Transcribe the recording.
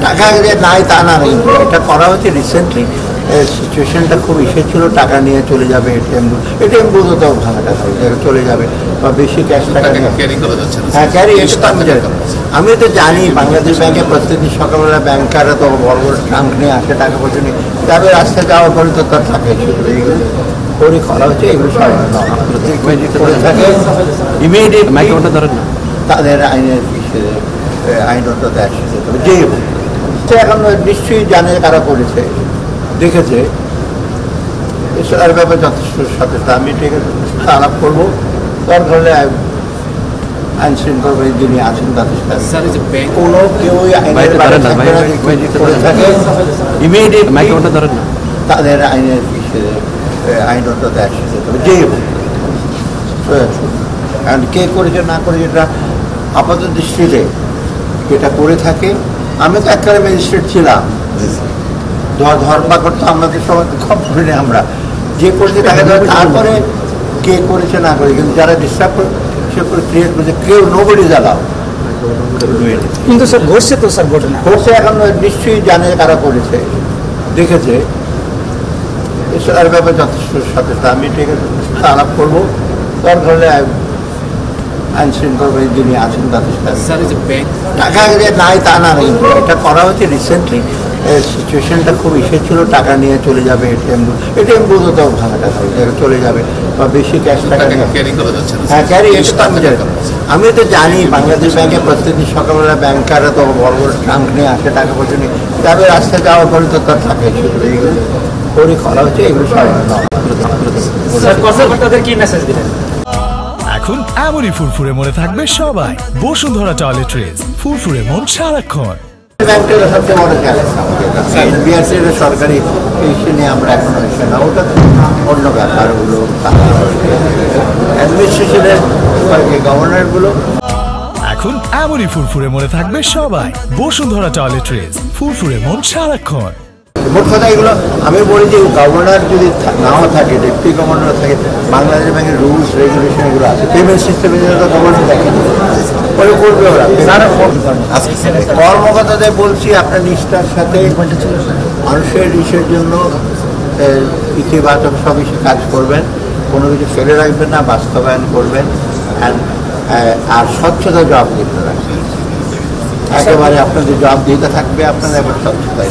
টাকা নাই তা না, এটা করা হচ্ছে রিসেন্টলি। সিচুয়েশনটা খুব ইসে ছিল, টাকা নিয়ে চলে যাবে এটিএম বুথও তো ভাঙা টাকা চলে যাবে বা বেশি ক্যাশ টাকা নিয়ে। হ্যাঁ, ক্যারি আমি তো জানি বাংলাদেশ ব্যাংকে প্রত্যেকদিন সকালবেলা ব্যাংকাররা তো বড় বড় ট্রাঙ্ক নিয়ে আসে, টাকা পয়সা নিয়ে যাবে, রাস্তায় যাওয়ার পরে তো তার থাকে এইগুলো করে করা হচ্ছে। এগুলো সব করে থাকে ইমিডিয়েট তাদের আইনের আইনত দেয় যে এখন নিশ্চয়ই জানে কারা করেছে, দেখেছে, এর ব্যাপারে যথেষ্ট সচেতন। আমি ঠিক আছে আলাপ করবো, দরকার হলে আইন শৃঙ্খলা যিনি আছেন তাদের সাথে কোনো কেউই আইনের করে থাকে ইমিডিয়েট তাদের আইনের আইনত দেয় যে কারণ কে করেছে না করেছে এটা আপাতত দৃষ্টিতে এটা করে থাকে। আমি তো একবারে ম্যাজিস্ট্রেট ছিলাম, ধরপাকড় তো আমাদের সবাই কম করি না, আমরা যে করেছে তাকে ধরে, তারপরে কে করেছে না করে, কিন্তু যারা ডিস্টার্ব করে সে করে ক্রিয়েট করেছে কেউ নোবডি জ্বালাও কিন্তু স্যার ঘটছে তো স্যার ঘটনা ঘটছে, এখন নিশ্চয়ই জানে কারা করেছে, দেখেছে, এর ব্যাপারে যথেষ্ট সচেতন। আমি ঠিক আছে আলাপ করবো, দরকার হলে আইন শৃঙ্খলা যিনি আছেন তাদের সাথে টাকা নাই তা না, এটা করা হচ্ছে রিসেন্টলি। সিচুয়েশনটা খুব ইসে ছিল, টাকা নিয়ে চলে যাবে এটিএম বুথও তো ভাঙা টাকা চলে যাবে বা বেশি ক্যাশ টাকা নিয়ে। হ্যাঁ, ক্যারি আমি তো জানি বাংলাদেশ ব্যাংকে প্রত্যেকদিন সকালবেলা ব্যাংকাররা তো বড় বড় ট্রাঙ্ক নিয়ে আসে, টাকা পয়সা নিয়ে যাবে, রাস্তায় যাওয়ার পরে তো তার থাকে এইগুলো করে করা হচ্ছে। এগুলো সব কি মেসেজ দিলেন? এখন এমনই ফুরফুরে মনে থাকবে সবাই। বসুন্ধরা টয়লেট্রিজ, ফুরফুরে মন সারাক্ষণ। ব্যাংকের সবচেয়ে বড় চ্যালেঞ্জ আমাদের বিআরসির সরকারি ইস্যু নিয়ে আমরা এখন হচ্ছে না, ওটা অন্য ব্যাপার, ওগুলো অ্যাডমিনিস্ট্রেশনের গভর্নরগুলো। এখন এমনই ফুরফুরে মনে থাকবে সবাই। বসুন্ধরা টয়লেট্রিজ, ফুরফুরে মন সারাক্ষণ। মোট কথা এগুলো আমি বলি যে গভর্নর যদি নাও থাকে, ডেপুটি গভর্নর থাকে, বাংলাদেশ ব্যাংকের রুলস রেগুলেশন এগুলো আছে, পেমেন্ট সিস্টেমের জন্য তো গভর্নর দেখে ওরা করবে। ওরা কর্মকর্তাদের বলছি আপনার নিষ্ঠার সাথে মানুষের ইসের জন্য ইতিবাচক সব ইসে কাজ করবেন, কোনো কিছু ফেলে রাখবেন না, বাস্তবায়ন করবেন, আর স্বচ্ছতা জবাব দিতে রাখবেন। একেবারে আপনাদের জবাব দিতে থাকবে, আপনাদের এবার স্বচ্ছতা।